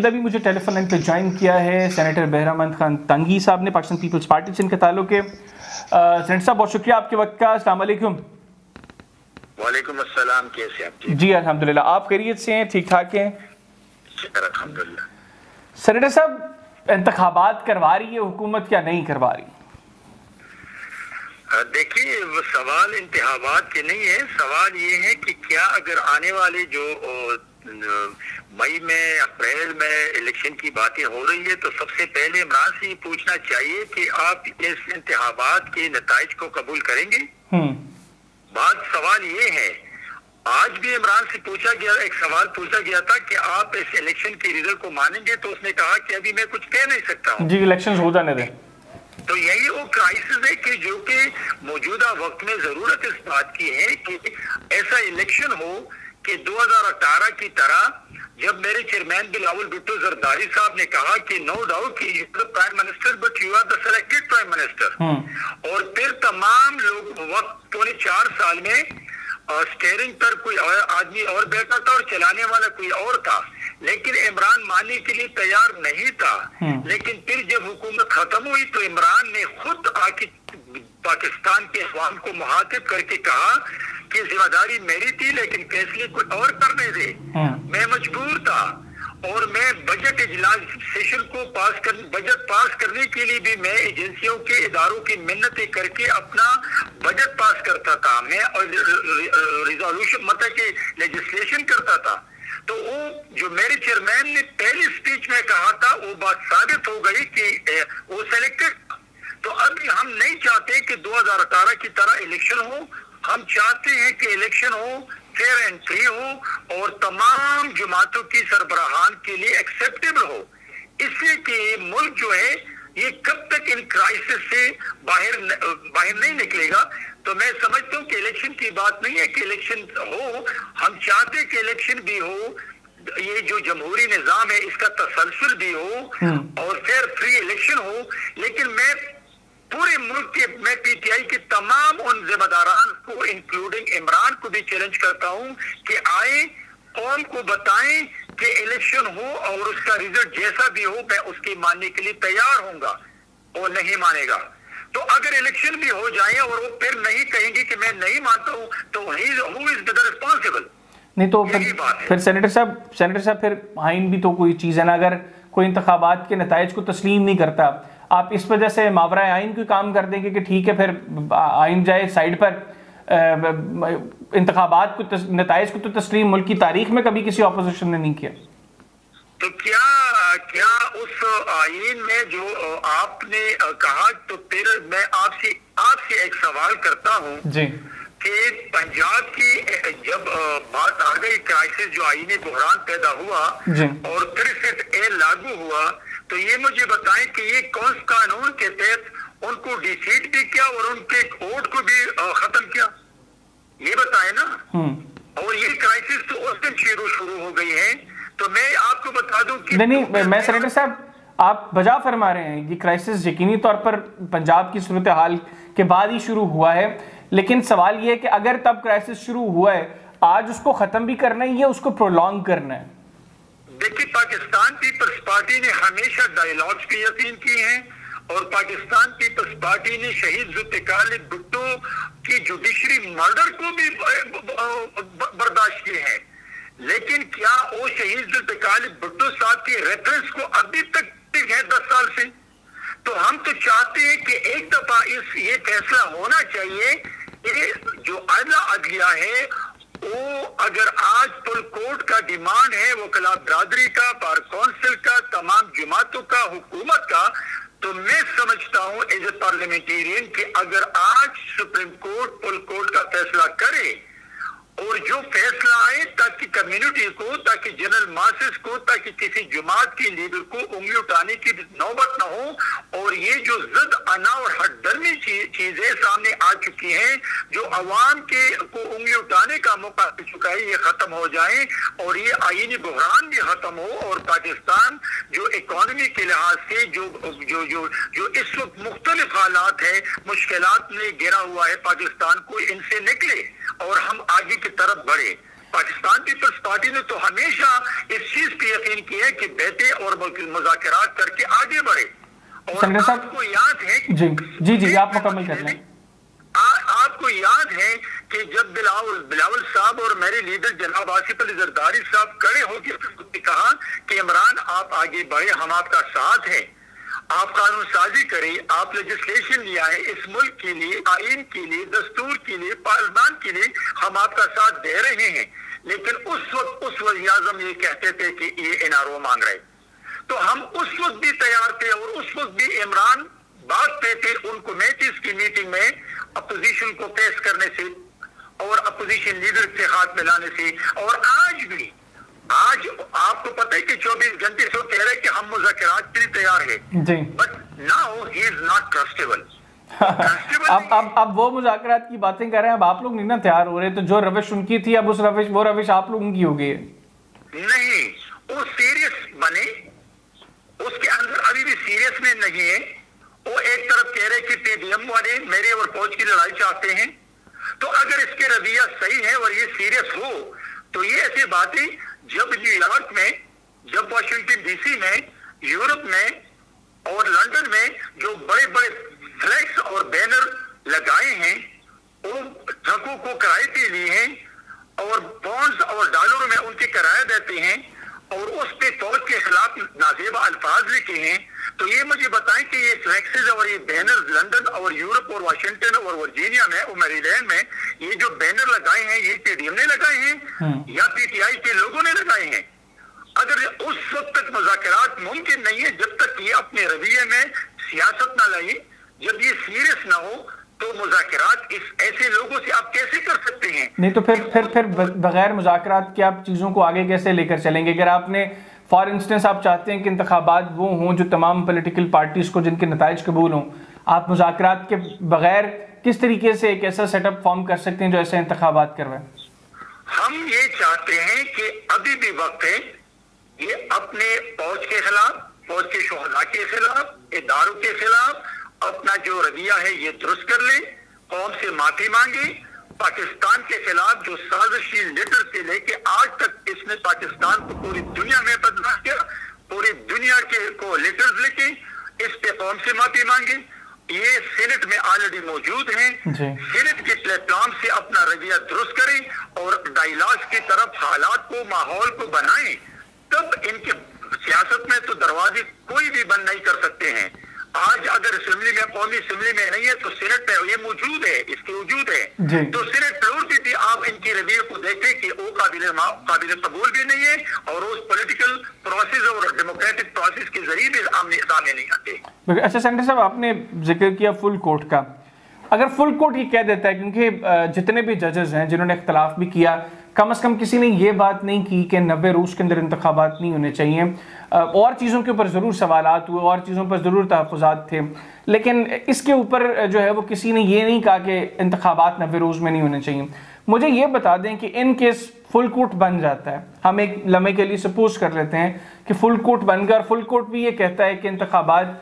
अभी मुझे telephone line पे ज्वाइन किया है सेनेटर बहरामंद खान तंगी साहब ने, पाकिस्तान पीपल्स पार्टी से इनके ताल्लुक है। सेनेटर साहब बहुत शुक्रिया आपके वक्त का। अस्सलाम वालेकुम। वालेकुम अस्सलाम, कैसे आप? जी अल्हम्दुलिल्लाह, आप खैरियत से हैं, ठीक ठाक हैं? अल्हम्दुलिल्लाह। सेनेटर साहब इंतखाबात करवा रही है हुकूमत क्या नहीं करवा रही? देखिए, वो सवाल इंतखाबात के नहीं है, सवाल ये है कि क्या अगर आने वाले जो मई में अप्रैल में इलेक्शन की बातें हो रही है तो सबसे पहले इमरान से ये पूछना चाहिए कि आप इस इंतखाबात के नताइज को कबूल करेंगे। बात सवाल ये है, आज भी इमरान से पूछा गया, एक सवाल पूछा गया था कि आप इस इलेक्शन के रिजल्ट को मानेंगे, तो उसने कहा कि अभी मैं कुछ कह नहीं सकता हूँ। जी, इलेक्शन हो जाने दें। तो यही वो क्राइसिस है कि जो कि मौजूदा वक्त में जरूरत इस बात की है कि ऐसा इलेक्शन हो कि 2018 की तरह, जब मेरे चेयरमैन बिलावल भुट्टो जरदारी साहब ने कहा कि नो डाउट कि you are the prime minister but you are the selected prime minister, और फिर तमाम लोग वक्त 4 साल में स्टीयरिंग पर कोई आदमी और बैठा था और चलाने वाला कोई और था, लेकिन इमरान मानने के लिए तैयार नहीं था। लेकिन फिर जब हुकूमत खत्म हुई तो इमरान ने खुद आके पाकिस्तान के अवाम को मुखातिब करके कहा कि जिम्मेदारी मेरी थी लेकिन फैसले कोई और करने दे, मैं मजबूर था, और मैं बजट इजलास सेशन को बजट पास करने के लिए भी मैं एजेंसियों के इदारों की मिन्नतें करके अपना बजट पास करता था, मैं रिजोल्यूशन मतलब कि लेजिस्लेशन करता था। तो वो जो मेरे चेयरमैन ने पहली स्पीच में कहा था वो बात साबित हो गई कि वो सिलेक्टेड। तो अभी हम नहीं चाहते कि 2018 की तरह इलेक्शन हो, हम चाहते हैं कि इलेक्शन हो फेयर एंड फ्री हो और तमाम जमातों की सरबराहान के लिए एक्सेप्टेबल हो, इसलिए कि मुल्क जो है ये कब तक इन क्राइसिस से बाहर नहीं निकलेगा। तो मैं समझता हूँ कि इलेक्शन की बात नहीं है कि इलेक्शन हो, हम चाहते हैं कि इलेक्शन भी हो, ये जो जमहूरी निजाम है इसका तसलसल भी हो और फेयर फ्री इलेक्शन हो। लेकिन मैं पूरे मुल्क के, मैं पीटीआई के तमाम उन जिम्मेदारान को इंक्लूडिंग इमरान को भी चैलेंज करता हूं कि आए, कौम को बताएं कि इलेक्शन हो और उसका रिजल्ट जैसा भी हो मैं उसकी मानने के लिए तैयार होऊंगा, और नहीं मानेगा तो अगर इलेक्शन भी हो जाए और वो फिर नहीं कहेंगे कि मैं नहीं मानता हूं तो हु इज द रिस्पॉन्सिबल? नहीं तो फिर सेनेटर साहब फिर आइन भी तो कोई चीज है ना, अगर कोई इंतखाबात के नताइज को तस्लीम नहीं करता, आप इस वजह से मावरा आइन कोई काम कर देंगे कि ठीक है फिर आइन जाए साइड पर, इंतखाबात को नताइज को तो तस्लीम मुल्क की तारीख में कभी किसी ऑपोजिशन ने नहीं किया। तो क्या उस आइन में जो आपने कहा, तो फिर मैं आपसे एक सवाल करता हूँ जी कि पंजाब की जब बात आ गई, क्राइसिस जो आईनी बहरान पैदा हुआ और फिर से लागू हुआ, तो ये मुझे बताएं कि ये कौन सा कानून के तहत उनको डिसीट भी किया और उनके वोट को भी खत्म किया, ये बताएं ना। और ये क्राइसिस तो उस दिन शुरू हो गई है। तो मैं आपको बता दूं कि नहीं, मैं सेनेटर साहब आप बजा फरमा रहे हैं, ये क्राइसिस यकीनी तौर पर पंजाब की सूरत हाल के बाद ही शुरू हुआ है, लेकिन सवाल ये है कि अगर तब क्राइसिस शुरू हुआ है, आज उसको खत्म भी करना है या उसको प्रोलॉन्ग करना है? देखिए, पाकिस्तान पीपल्स पार्टी ने हमेशा डायलॉग्स पे यकीन किए हैं और पाकिस्तान पीपल्स पार्टी ने शहीद जुल्फ़िकार भुट्टो की जुडिशरी मर्डर को भी बर्दाश्त किए हैं। लेकिन क्या वो शहीद जुल्फ़िकार भुट्टो साहब के रेफरेंस को अभी तक है 10 साल से? तो हम तो चाहते हैं कि एक दफा ये फैसला होना चाहिए कि जो आला अदलिया है वो, अगर आज फुल कोर्ट का डिमांड है वकला बरादरी का, बार काउंसिल का, तमाम जमातों का, हुकूमत का, तो मैं समझता हूं एज ए पार्लियामेंटेरियन कि अगर आज सुप्रीम कोर्ट फुल कोर्ट का फैसला करे और जो फैसला आए ताकि कम्युनिटी को, ताकि जनरल मासेस को, ताकि किसी जमात के लीडर को उंगली उठाने की नौबत ना हो, और ये जो जिद अना और हटदर्मी चीजें सामने आ चुकी हैं जो अवाम के को उंगली उठाने का मौका मिल चुका है, ये खत्म हो जाए और ये आईनी बहरान भी खत्म हो और पाकिस्तान जो इकोनॉमी के लिहाज से जो इस वक्त मुख्तलिफ हालात है, मुश्किलात में गिरा हुआ है पाकिस्तान को, इनसे निकले और हम आगे की तरफ बढ़े। पाकिस्तान पीपल्स पार्टी ने तो हमेशा इस चीज पे यकीन किया है कि बैठे और मुज़ाकरात करके आगे बढ़े। और आपको याद है जी आप मुकम्मल कर लें। आपको याद है कि जब बिलावल साहब और मेरे लीडर जनाब आसिफ अली जरदारी साहब खड़े होकर कहा कि इमरान आप आगे बढ़े, हम आपका साथ है, आप कानून साजी करें, आप लेजिस्लेशन लिया है इस मुल्क के लिए, आईन के लिए, दस्तूर के लिए, पार्लियामान के लिए, हम आपका साथ दे रहे हैं। लेकिन उस वक्त उस वज़ीर-ए-आज़म ये कहते थे कि ये एनआरओ मांग रहे, तो हम उस वक्त भी तैयार थे और उस वक्त भी इमरान बात पे थे उनको मैचिस की मीटिंग में अपोजिशन को पेश करने से और अपोजिशन लीडर से हाथ मिलाने से। और आज भी, आज आपको पता है कि 24 घंटे से कह रहे कि हम मुज़ाकरात के लिए तैयार है, but now he is not trustable. अब वो मुज़ाकरात की बातें कर रहे हैं, अब आप लोग नहीं ना तैयार हो रहे, तो जो रविश उनकी थी अब वो रविश आप लोगों की हो गई है। नहीं, वो सीरियस बने, उसके अंदर अभी भी सीरियसनेस नहीं है। वो एक तरफ कह रहे कि पीडीएम वाले मेरे और फौज की लड़ाई चाहते हैं, तो अगर इसके रवैया सही है और ये सीरियस हो तो ये ऐसी बातें जब न्यूयॉर्क में, जब वाशिंगटन डीसी में, यूरोप में और लंदन में जो बड़े बड़े फ्लैग्स और बैनर लगाए हैं, वो ट्रकों को किराए पे लिए हैं और बॉन्ड्स और डॉलरों में उनके किराया देते हैं और उस पे फौज के खिलाफ नाजेबा अल्फाज लिखे हैं, तो ये मुझे बताएं कि ये फ्लैक्सेस और ये बैनर लंदन और यूरोप और वाशिंगटन और वर्जीनिया में और मैरीलैंड में ये जो बैनर लगाए हैं, ये पीडीएम ने लगाए हैं या पीटीआई के लोगों ने लगाए हैं? अगर उस वक्त तक मुज़ाकरात मुमकिन नहीं है जब तक ये अपने रवैये में सियासत ना लाए, जब ये सीरियस ना हो, तो मुज़ाकरात इस ऐसे लोगों से आप कैसे कर सकते हैं? नहीं तो फिर बगैर मुज़ाकरात के आप चीज़ों को आगे कैसे लेकर चलेंगे? अगर आपने फॉर इंस्टेंस आप चाहते हैं कि इंतखाबात वो हों जो तमाम पॉलिटिकल पार्टीज़ को जिनके नताइज कबूल हों, आप मुज़ाकरात के बगैर किस तरीके से एक ऐसा सेटअप फॉर्म कर सकते हैं जो ऐसे इंतखाबात करवाएं? हम ये चाहते हैं कि अभी भी वक्त है, ये अपने फौज के खिलाफ, फौज के शोहदा के खिलाफ, इदारों के खिलाफ अपना जो रवैया है ये दुरुस्त कर ले, कौम से माफी मांगे। पाकिस्तान के खिलाफ जो साजिशी लेटर से लेके आज तक इसने पाकिस्तान को पूरी दुनिया में बदनाम किया, पूरी दुनिया के को लेटर्स लिखे, इस पे कौम से माफी मांगे। ये सीनेट में ऑलरेडी मौजूद हैं, सीनेट के प्लेटफॉर्म से अपना रवैया दुरुस्त करें और डायलॉग की तरफ हालात को, माहौल को बनाएं, तब इनके सियासत में तो दरवाजे कोई भी बंद नहीं कर सकते हैं। आज अगर असेंबली में, कौमी असेंबली में नहीं है तो सीनेट में ये मौजूद है, इसकी वजूद है, तो सीनेट फ्लोर पे भी आप इनके रवैये को देखें कि वो काबिल कबूल भी नहीं है और उस पॉलिटिकल प्रोसेस और डेमोक्रेटिक प्रोसेस के जरिए भी सामने नहीं आते। अच्छा सेनेटर साहब, आपने जिक्र किया फुल कोर्ट का, अगर फुल कोर्ट ये कह देता है, क्योंकि जितने भी जजेस हैं जिन्होंने इख्तलाफ भी किया, कम से कम किसी ने ये बात नहीं की कि 90 रूस के अंदर इंतखाबात नहीं होने चाहिए, और चीज़ों के ऊपर ज़रूर सवालात हुए और चीज़ों पर ज़रूर तहफ़्फ़ुज़ात थे, लेकिन इसके ऊपर जो है वो किसी ने ये नहीं कहा कि इंतखाबात 90 रूस में नहीं होने चाहिए। मुझे ये बता दें कि इन केस फुल कोर्ट बन जाता है, हम एक लम्हे के लिए सपोज कर लेते हैं कि फुल कोर्ट बन गया और फुल कोर्ट भी ये कहता है कि इंतखाबात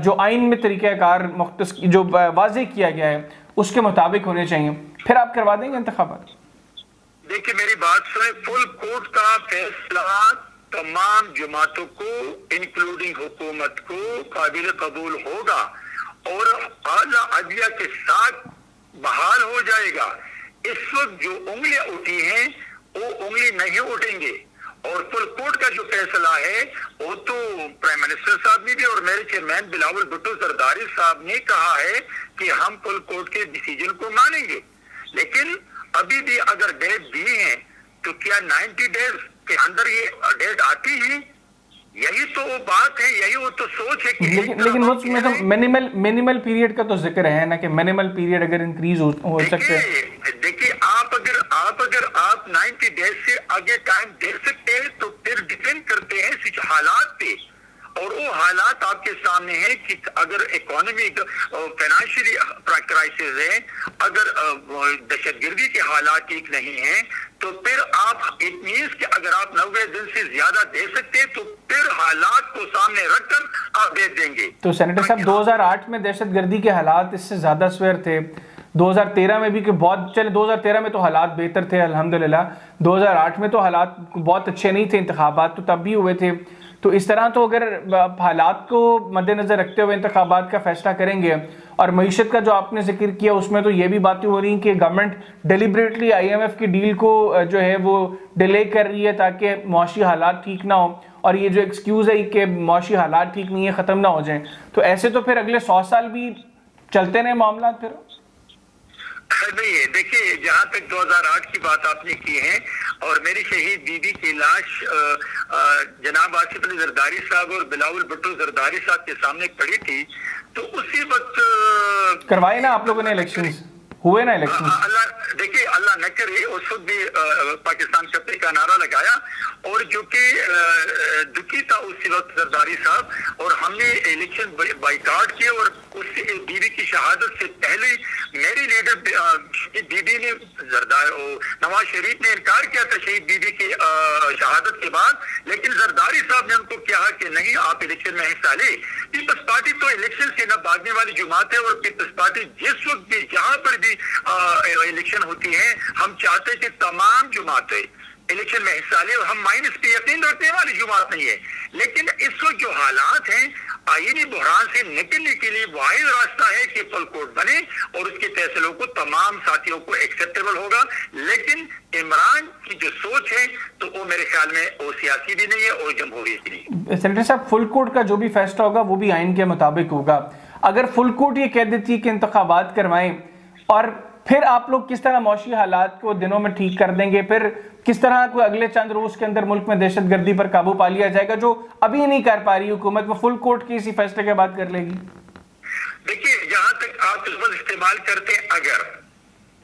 जो आइन में तरीक़ाकार मुख्तस जो वाज़े किया गया है उसके मुताबिक होने चाहिए, फिर आप करवा देंगे इंतखाबात? देखिए मेरी बात सुने, फुल कोर्ट का फैसला तमाम जमातों को इंक्लूडिंग हुकूमत को काबिल कबूल होगा और आला अदलिया के साथ बहाल हो जाएगा। इस वक्त जो उंगलियां उठी हैं वो उंगली नहीं उठेंगे और फुल कोर्ट का जो फैसला है वो तो प्राइम मिनिस्टर साहब ने भी और मेरे चेयरमैन बिलावल भुट्टो जरदारी साहब ने कहा है कि हम फुल कोर्ट के डिसीजन को मानेंगे, लेकिन अभी भी अगर डेट दी है तो क्या 90 डेज के अंदर ये डेट आती है? यही तो वो बात है, यही वो तो सोच है कि लेकिन वो उसमें तो मिनिमल पीरियड का तो जिक्र है ना कि मिनिमल पीरियड अगर इंक्रीज हो सकते हैं। देखिए आप अगर 90 डेज से आगे टाइम दे सकते हैं तो फिर डिपेंड करते हैं कुछ हालात पे, और वो हालात आपके सामने है कि अगर इकोनॉमिक फाइनेंशियली क्राइसिस है, अगर दहशतगर्दी के हालात ठीक नहीं है, तो फिर आप इट मीन्स कि अगर आप 90 दिन से ज्यादा दे सकते हैं तो फिर हालात को सामने रखकर आप दे देंगे। तो सेनेटर साहब 2008 में दहशतगर्दी के हालात इससे ज्यादा स्वेर थे, 2013 में भी कि बहुत चले, 2013 में तो हालात बेहतर थे अल्हम्दुलिल्लाह, 2008 में तो हालात बहुत अच्छे नहीं थे, इंतखाबात तो तब भी हुए थे। तो इस तरह तो अगर हालात को मद्देनज़र रखते हुए इंतखाबात का फैसला करेंगे, और मईशत का जो आपने जिक्र किया उसमें तो ये भी बातें हो रही हैं कि गवर्नमेंट डेलिबरेटली IMF की डील को जो है वो डिले कर रही है ताकि मुआशी हालात ठीक ना हो, और ये जो एक्सक्यूज़ है कि मुआशी हालात ठीक नहीं है, ख़त्म ना हो जाए, तो ऐसे तो फिर अगले 100 साल भी चलते रहे मामला फिर नहीं है। देखिए, जहाँ तक 2008 की बात आपने की है और मेरी शहीद बीबी की लाश जनाब आसिफ अली जरदारी साहब और बिलावल भुट्टो जरदारी साहब के सामने पड़ी थी, तो उसी वक्त करवाए ना आप लोगों ने इलेक्शंस, हुए ना इलेक्शन। अल्लाह देखिए, अल्लाह न करे, उस वक्त भी पाकिस्तान छपे का नारा लगाया, और जो कि दुखी था उसी वक्त जरदारी साहब, और हमने इलेक्शन बाइकाट किए, और उससे बीबी की शहादत से पहले मेरी लीडर बीबी ने नवाज शरीफ ने इनकार किया था शहीद बीबी की शहादत के बाद, लेकिन जरदारी साहब ने उनको कहा कि नहीं, आप इलेक्शन में हिस्सा ले। पीपल्स पार्टी तो इलेक्शन से न भागने वाली जमात है, और पीपल्स पार्टी जिस वक्त भी जहां पर भी इलेक्शन होती है, हम चाहते हैं कि तमाम जमातें इलेक्शन में हिस्सा ले, और हम माइनस पे यकीन रखने वाली जमात नहीं है। लेकिन इस वक्त जो हालात हैं, आईनी बहरान से निकलने के लिए वाहिद रास्ता है कि फुल कोर्ट बने और उसके फैसलों को तमाम साथियों को एक्सेप्टेबल होगा। लेकिन इमरान की जो सोच है, तो वो मेरे ख्याल में वो सियासी भी नहीं है और जमहूरी भी नहीं। सेनेटर साहब, फुल कोर्ट का जो भी फैसला होगा वो भी आइन के मुताबिक होगा। अगर फुल कोर्ट ये कह देती है कि इंतखाबात करवाएं, और फिर आप लोग किस तरह मौशी हालात को दिनों में ठीक कर देंगे? फिर किस तरह को अगले चंद रोज के अंदर मुल्क में दहशतगर्दी पर काबू पा लिया जाएगा, जो अभी नहीं कर पा रही हुकूमत, वो फुल कोर्ट के इसी फैसले के बाद कर लेगी? देखिए, जहां तक आप लफ्ज़ इस्तेमाल करते हैं अगर,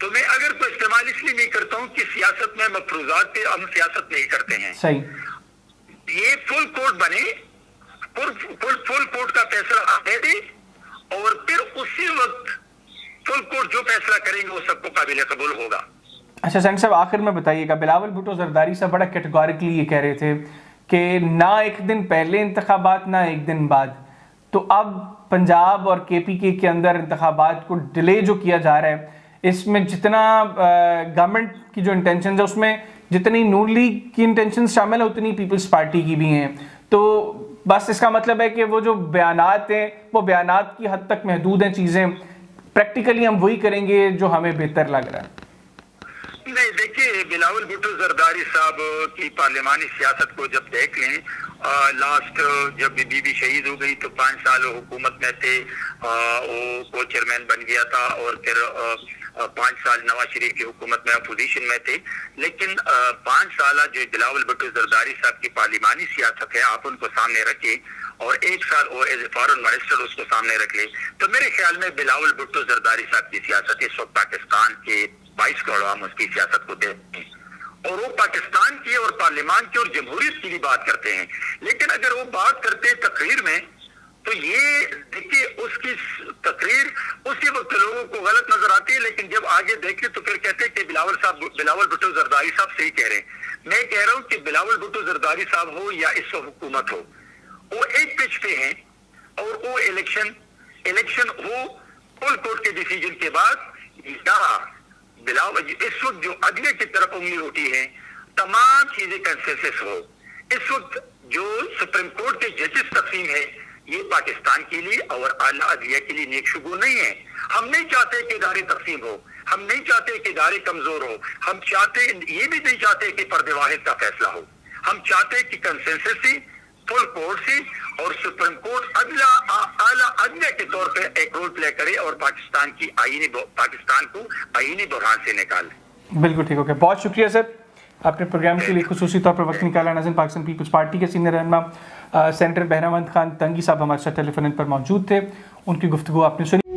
तो मैं अगर को इस्तेमाल इसलिए नहीं करता हूं कि सियासत में मफरूजात पे हम सियासत नहीं करते हैं। सही, ये फुल कोर्ट बने, फुल कोर्ट का फैसला दे दे, और फिर उसी वक्त फुल कोर्ट जो फैसला करेंगे वो सबको काबिल कबूल होगा। अच्छा सेनेटर साहब, आखिर में बताइएगा, बिलावल भुट्टो जरदारी साहब बड़ा कैटेगोरिकली ये कह रहे थे कि ना एक दिन पहले इंतखाबात ना एक दिन बाद, तो अब पंजाब और KPK के अंदर इंतखाबात को डिले जो किया जा रहा है, इसमें जितना गवर्नमेंट की जो इंटेंशन है उसमें जितनी नून लीग की इंटेंशन शामिल है उतनी पीपल्स पार्टी की भी हैं, तो बस इसका मतलब है कि वो जो बयानात हैं वो बयानात की हद तक महदूद हैं चीज़ें, प्रैक्टिकली हम वही करेंगे जो हमें बेहतर लग रहा है। नहीं, देखिए, बिलावल भुट्टो जरदारी साहब की पार्लिमानी सियासत को जब देख लें, लास्ट जब बीबी शहीद हो गई तो 5 साल हुकूमत में थे, वो को चेयरमैन बन गया था, और फिर 5 साल नवाज शरीफ की हुकूमत में अपोजिशन में थे। लेकिन 5 साल जो बिलावल भुट्टो जरदारी साहब की पार्लिमानी सियासत है, आप उनको सामने रखें, और 1 साल वो एज ए फॉरेन मिनिस्टर उसको सामने रख ले, तो मेरे ख्याल में बिलावल भुट्टो जरदारी साहब की सियासत इस वक्त पाकिस्तान के 22 करोड़ आवाम उसकी सियासत को देखते हैं, और वो पाकिस्तान की और पार्लियामान की और जमहूरियत की भी बात करते हैं। लेकिन अगर वो बात करते हैं तकरीर में, तो ये देखिए, उसकी तकरीर उसी वक्त लोगों को गलत नजर आती है, लेकिन जब आगे देखे तो फिर कहते हैं कि बिलावल भुट्टो जरदारी साहब सही कह रहे हैं। मैं कह रहा हूँ कि बिलावल भुट्टो जरदारी साहब हो या इस हुकूमत हो, वो एक पिच पे हैं, और वो इलेक्शन हो फुल कोर्ट के डिसीजन के बाद, या बिलावल इस वक्त जो अगले की तरफ उंगली उठी है, तमाम चीजें कंसेंसस हो। इस वक्त जो सुप्रीम कोर्ट के जजेस तकसीम है, ये पाकिस्तान के लिए और आला अदलिया के लिए नेक शुगुर नहीं है। हम नहीं चाहते कि इदारे तकसीम हो, हम नहीं चाहते कि इदारे कमजोर हो, हम चाहते ये भी नहीं चाहते कि पर्दे वाहिद का फैसला हो। हम चाहते कि कंसेंसस से, फुल कोर्ट से, और सुप्रीम कोर्ट आला अदलिया के तौर पे एक रोल प्ले करे और पाकिस्तान को आईनी बहरान से निकाले। बिल्कुल ठीक हो गया, बहुत शुक्रिया सर, आपने प्रोग्राम के लिए खुसूसी तौर पर वक्त निकाला। नाज़रीन, पाकिस्तान पीपल्स पार्टी के सीनियर रहनुमा सेनेटर बहरामंद खान तंगी साहब हमारे साथ टेलीफोन पर मौजूद थे, उनकी गुफ्तगू आपने सुनी।